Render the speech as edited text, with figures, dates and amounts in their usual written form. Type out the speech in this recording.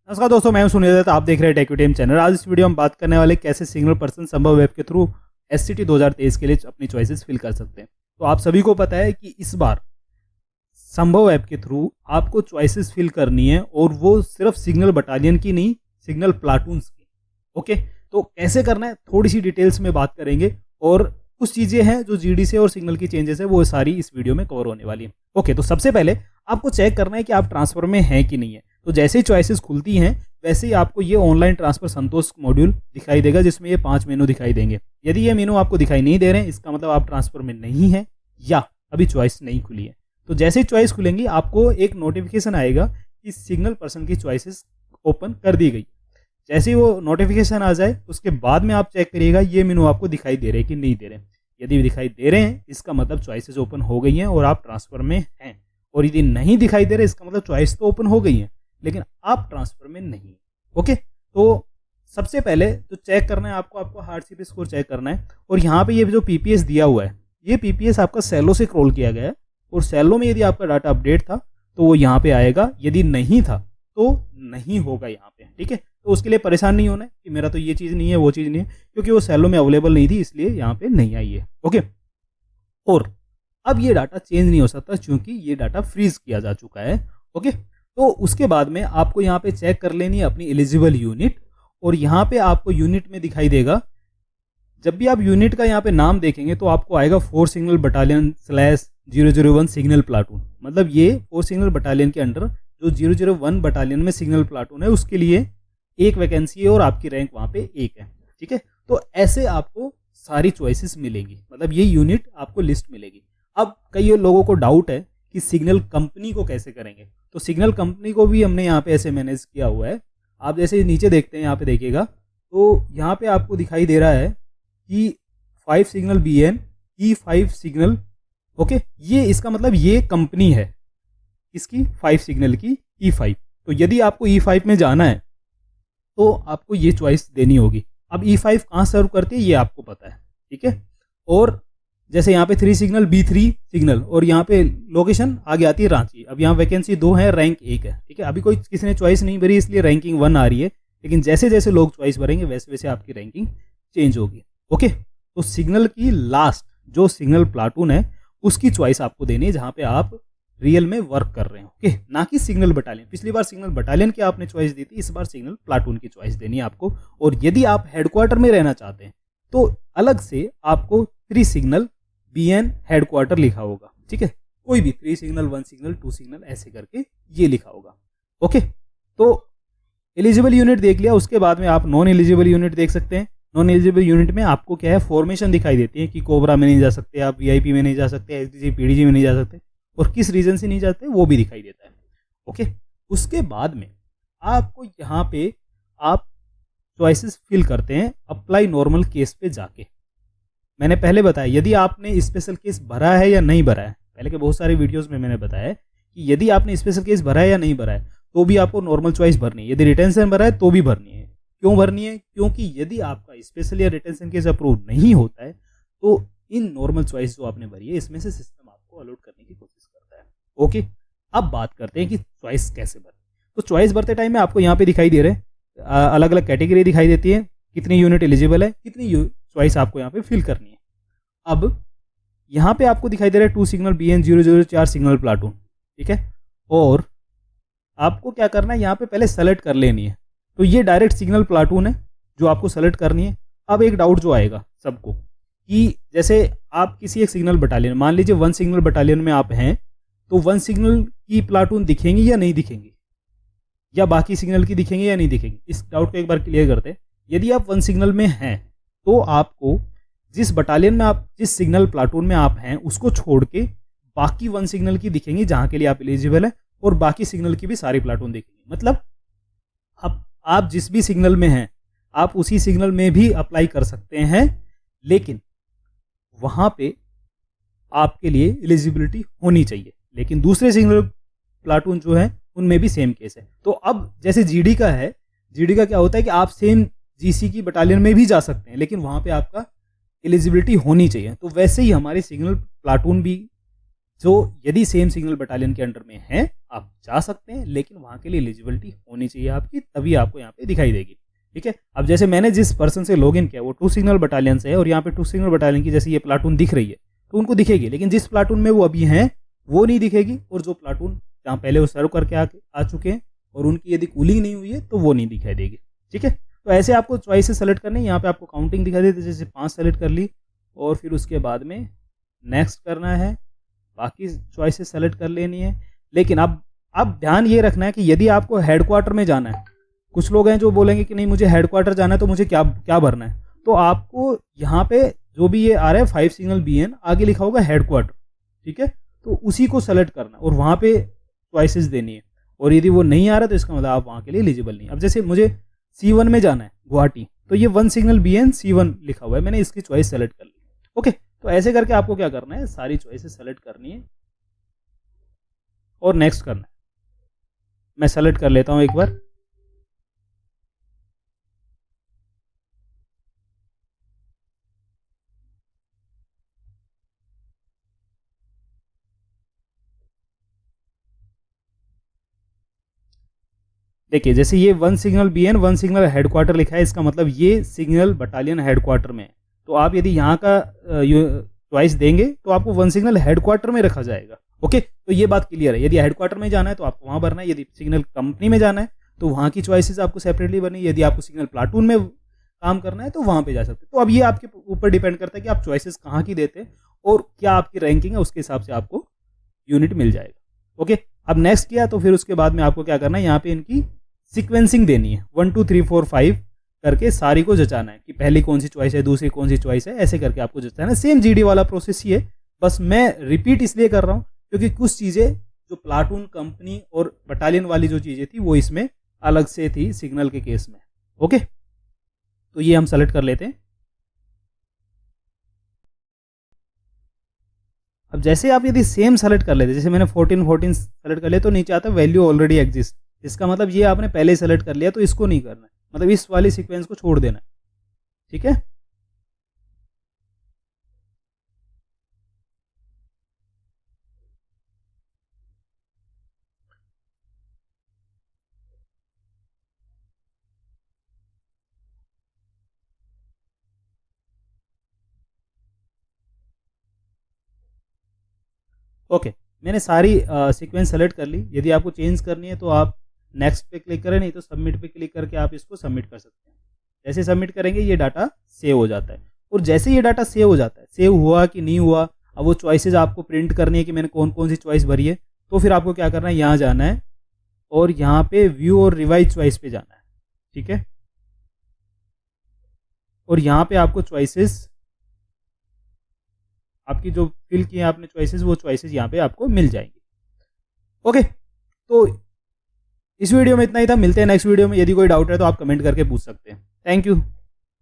नमस्कार दोस्तों, मैं हूं सुनील दत्त। आप देख रहे हैं टेक्विटीएम चैनल। आज इस वीडियो में बात करने वाले कैसे सिंगल पर्सन संभव वेब के थ्रू एससीटी 2023 के लिए अपनी चॉइसेस फिल कर सकते हैं। तो आप सभी को पता है कि इस बार संभव ऐप के थ्रू आपको चॉइसेस फिल करनी है, और वो सिर्फ सिग्नल बटालियन की नहीं, सिग्नल प्लाटून्स की। ओके, तो कैसे करना है थोड़ी सी डिटेल्स में बात करेंगे, और कुछ चीज़ें हैं जो जीडीसी और सिग्नल की चेंजेस है वो सारी इस वीडियो में कवर होने वाली है। ओके, तो सबसे पहले आपको चेक करना है कि आप ट्रांसफर में हैं कि नहीं है। तो जैसे ही चॉइसेस खुलती हैं वैसे ही आपको ये ऑनलाइन ट्रांसफर संतोष मॉड्यूल दिखाई देगा, जिसमें ये 5 मेनू दिखाई देंगे। यदि ये मेनू आपको दिखाई नहीं दे रहे हैं, इसका मतलब आप ट्रांसफर में नहीं है या अभी चॉइस नहीं खुली है। तो जैसे ही चॉइस खुलेंगी आपको एक नोटिफिकेशन आएगा कि सिंगल पर्सन की चॉइसेस ओपन कर दी गई। जैसे ही वो नोटिफिकेशन आ जाए उसके बाद में आप चेक करिएगा ये मेनू आपको दिखाई दे रहे हैं कि नहीं दे रहे हैं। यदि दिखाई दे रहे हैं इसका मतलब चॉइसेस ओपन हो गई हैं और आप ट्रांसफर में हैं, और यदि नहीं दिखाई दे रहे इसका मतलब चॉइस तो ओपन हो गई है लेकिन आप ट्रांसफर में नहीं। ओके, तो सबसे पहले तो चेक करना है आपको हार्डशिप स्कोर चेक करना है। और यहाँ पे ये जो पीपीएस दिया हुआ है, ये पीपीएस आपका सेलो से क्रॉल किया गया है, और सेलो में यदि आपका डाटा अपडेट था तो वो यहाँ पे आएगा, यदि नहीं था तो नहीं होगा यहाँ पे। ठीक है, तो उसके लिए परेशान नहीं होना है कि मेरा तो ये चीज़ नहीं है वो चीज़ नहीं है, क्योंकि वो सेलो में अवेलेबल नहीं थी इसलिए यहाँ पे नहीं आई है। ओके, और अब ये डाटा चेंज नहीं हो सकता क्योंकि ये डाटा फ्रीज किया जा चुका है। ओके, तो उसके बाद में आपको यहाँ पे चेक कर लेनी है अपनी एलिजिबल यूनिट, और यहाँ पे आपको यूनिट में दिखाई देगा। जब भी आप यूनिट का यहाँ पे नाम देखेंगे तो आपको आएगा 4 सिग्नल बटालियन /001 सिग्नल प्लाटून। मतलब ये 4 सिग्नल बटालियन के अंडर जो 001 बटालियन में सिग्नल प्लाटून है उसके लिए एक वैकेंसी है और आपकी रैंक वहाँ पे 1 है। ठीक है, तो ऐसे आपको सारी चॉइसेस मिलेंगी, मतलब ये यूनिट आपको लिस्ट मिलेगी। अब कई लोगों को डाउट है कि सिग्नल कंपनी को कैसे करेंगे, तो सिग्नल कंपनी को भी हमने यहाँ पे ऐसे मैनेज किया हुआ है। आप जैसे नीचे देखते हैं, यहाँ पे देखिएगा तो यहाँ पे आपको दिखाई दे रहा है कि 5 signal BN E5 signal. Okay, ये इसका मतलब ये कंपनी है इसकी 5 सिग्नल की E5। तो यदि आपको E5 में जाना है तो आपको ये चॉइस देनी होगी। अब E5 कहाँ सर्व करती है ये आपको पता है। ठीक है, और जैसे यहाँ पे 3 सिग्नल B3 सिग्नल, और यहाँ पे लोकेशन आगे आती है रांची। अब यहाँ वैकेंसी 2 है, रैंक 1 है। ठीक है, अभी कोई किसी ने चॉइस नहीं भरी इसलिए रैंकिंग 1 आ रही है, लेकिन जैसे जैसे लोग चॉइस भरेंगे वैसे वैसे आपकी रैंकिंग चेंज होगी। ओके, तो सिग्नल की लास्ट जो सिग्नल प्लाटून है उसकी चॉइस आपको देनी है जहाँ पे आप रियल में वर्क कर रहे हो। ओके, ना कि सिग्नल बटालियन। पिछली बार सिग्नल बटालियन की आपने चॉइस दी थी, इस बार सिग्नल प्लाटून की चॉइस देनी है आपको। और यदि आप हेडक्वार्टर में रहना चाहते हैं तो अलग से आपको 3 सिग्नल BN हेडक्वार्टर लिखा होगा। ठीक है, कोई भी 3 सिग्नल 1 सिग्नल 2 सिग्नल ऐसे करके ये लिखा होगा। ओके, तो एलिजिबल यूनिट देख लिया, उसके बाद में आप नॉन एलिजिबल यूनिट देख सकते हैं। नॉन एलिजिबल यूनिट में आपको क्या है, फॉर्मेशन दिखाई देती है कि कोबरा में नहीं जा सकते, आप VIP में नहीं जा सकते, SDG PDG में नहीं जा सकते, और किस रीजन से नहीं जाते वो भी दिखाई देता है। ओके, उसके बाद में आपको यहाँ पे आप चॉइसेस फिल करते हैं अप्लाई नॉर्मल केस पे जाके। मैंने पहले बताया यदि आपने स्पेशल केस भरा है या नहीं भरा है, पहले के बहुत सारे वीडियोस में मैंने बताया है कि यदि आपने स्पेशल केस भरा है या नहीं भरा है तो भी आपको नॉर्मल चॉइस भरनी है। यदि रिटेंशन भरा है तो भी भरनी है। क्यों भरनी है? क्योंकि यदि आपका स्पेशल या रिटेंशन केस अप्रूव नहीं होता है तो इन नॉर्मल चॉइस जो आपने भरी है इसमें से सिस्टम आपको अलॉट करने की कोशिश करता है। ओके, अब बात करते हैं कि चॉइस कैसे भरें। तो चॉइस भरते टाइम में आपको यहाँ पे दिखाई दे रहे हैं अलग अलग कैटेगरी दिखाई देती है, कितनी यूनिट एलिजिबल है, कितनी चॉइस आपको यहाँ पे फिल करनी है। अब यहाँ पे आपको दिखाई दे रहा है 2 सिग्नल BN 004 सिग्नल प्लाटून। ठीक है, और आपको क्या करना है, यहाँ पे पहले सेलेक्ट कर लेनी है। तो ये डायरेक्ट सिग्नल प्लाटून है जो आपको सेलेक्ट करनी है। अब एक डाउट जो आएगा सबको कि जैसे आप किसी एक सिग्नल बटालियन, मान लीजिए 1 सिग्नल बटालियन में आप हैं, तो 1 सिग्नल की प्लाटून दिखेंगी या नहीं दिखेंगी, या बाकी सिग्नल की दिखेंगे या नहीं दिखेंगी। इस डाउट को एक बार क्लियर करते हैं। यदि आप 1 सिग्नल में हैं तो आपको जिस बटालियन में आप, जिस सिग्नल प्लाटून में आप हैं उसको छोड़ के बाकी 1 सिग्नल की दिखेंगी जहां के लिए आप एलिजिबल है, और बाकी सिग्नल की भी सारी प्लाटून दिखेंगी। मतलब आप जिस भी सिग्नल में हैं आप उसी सिग्नल में भी अप्लाई कर सकते हैं, लेकिन वहां पे आपके लिए एलिजिबिलिटी होनी चाहिए। लेकिन दूसरे सिग्नल प्लाटून जो है उनमें भी सेम केस है। तो अब जैसे GD का है, GD का क्या होता है कि आप सेम GC की बटालियन में भी जा सकते हैं लेकिन वहां पे आपका एलिजिबिलिटी होनी चाहिए। तो वैसे ही हमारे सिग्नल प्लाटून भी जो यदि सेम सिग्नल बटालियन के अंडर में है आप जा सकते हैं, लेकिन वहाँ के लिए एलिजिबिलिटी होनी चाहिए आपकी, तभी आपको यहाँ पे दिखाई देगी। ठीक है, अब जैसे मैंने जिस पर्सन से लॉगिन किया वो 2 सिग्नल बटालियन से है और यहाँ पे 2 सिग्नल बटालियन की जैसे ये प्लाटून दिख रही है तो उनको दिखेगी, लेकिन जिस प्लाटून में वो अभी हैं वो नहीं दिखेगी, और जो प्लाटून जहाँ पहले वो सर्व करके आ चुके हैं और उनकी यदि कूलिंग नहीं हुई है तो वो नहीं दिखाई देगी। ठीक है, तो ऐसे आपको चॉइसेस सेलेक्ट करने, यहाँ पे आपको काउंटिंग दिखा देती है, जैसे 5 सेलेक्ट कर ली और फिर उसके बाद में नेक्स्ट करना है, बाकी चॉइसेस सेलेक्ट कर लेनी है। लेकिन अब ध्यान ये रखना है कि यदि आपको हेडक्वार्टर में जाना है, कुछ लोग हैं जो बोलेंगे कि नहीं मुझे हेडक्वार्टर जाना है तो मुझे क्या भरना है, तो आपको यहाँ पे जो भी ये आ रहा है 5 सिग्नल BN आगे लिखा होगा हेडक्वार्टर। ठीक है, तो उसी को सेलेक्ट करना और वहाँ पे चॉइसेस देनी है, और यदि वो नहीं आ रहा तो इसका मतलब आप वहाँ के लिए एलिजिबल नहीं। अब जैसे मुझे C1 में जाना है गुवाहाटी, तो ये 1 सिग्नल BN C1 लिखा हुआ है, मैंने इसकी चॉइस सेलेक्ट कर ली। ओके, तो ऐसे करके आपको क्या करना है, सारी चॉइसेस सेलेक्ट करनी है और नेक्स्ट करना है। मैं सेलेक्ट कर लेता हूँ एक बार। देखिए जैसे ये 1 सिग्नल BN 1 सिग्नल हेडक्वार्टर लिखा है, इसका मतलब ये सिग्नल बटालियन हेडक्वार्टर में है। तो आप यदि यहाँ का चॉइस देंगे तो आपको 1 सिग्नल हेडक्वार्टर में रखा जाएगा। ओके, तो ये बात क्लियर है, यदि हेडक्वार्टर में जाना है तो आपको वहाँ भरना है, यदि सिग्नल कंपनी में जाना है तो वहाँ की चॉइसेस आपको सेपरेटली भरनी है, यदि आपको सिग्नल प्लाटून में काम करना है तो वहाँ पे जा सकते हैं। तो अब ये आपके ऊपर डिपेंड करता है कि आप चॉइसेस कहाँ की देते हैं और क्या आपकी रैंकिंग है, उसके हिसाब से आपको यूनिट मिल जाएगा। ओके, अब नेक्स्ट किया तो फिर उसके बाद में आपको क्या करना है, यहाँ पे इनकी सीक्वेंसिंग देनी है, 1 2 3 4 5 करके सारी को जचाना है कि पहली कौन सी चॉइस है, दूसरी कौन सी चॉइस है, ऐसे करके आपको जचाना है। सेम GD वाला प्रोसेस ही है, बस मैं रिपीट इसलिए कर रहा हूँ क्योंकि कुछ चीज़ें जो प्लाटून कंपनी और बटालियन वाली जो चीज़ें थी वो इसमें अलग से थी सिग्नल के केस में। ओके, तो ये हम सेलेक्ट कर लेते हैं। अब जैसे आप यदि सेम सेलेक्ट कर लेते, जैसे मैंने 14 14 सेलेक्ट कर लिया तो नीचे आता वैल्यू ऑलरेडी एग्जिस्ट, इसका मतलब ये आपने पहले ही सेलेक्ट कर लिया तो इसको नहीं करना है, मतलब इस वाली सीक्वेंस को छोड़ देना है। ठीक है, ओके, मैंने सारी सीक्वेंस सेलेक्ट कर ली। यदि आपको चेंज करनी है तो आप नेक्स्ट पे क्लिक करें, नहीं तो सबमिट पे क्लिक करके आप इसको सबमिट कर सकते हैं। जैसे सबमिट करेंगे ये डाटा सेव हो जाता है, और जैसे ये डाटा सेव हो जाता है, सेव हुआ कि नहीं हुआ, अब वो चॉइसेस आपको प्रिंट करनी है कि मैंने कौन कौन सी चॉइस भरी है, तो फिर आपको क्या करना है, यहाँ जाना है और यहाँ पे व्यू और रिवाइज चॉइस पे जाना है। ठीक है, और यहाँ पे आपको चॉइसेस आपकी जो फिल किए आपने चॉइसेस, वो चॉइसेस यहाँ पे आपको मिल जाएंगी। ओके, तो इस वीडियो में इतना ही था, मिलते हैं नेक्स्ट वीडियो में। यदि कोई डाउट है तो आप कमेंट करके पूछ सकते हैं। Thank you.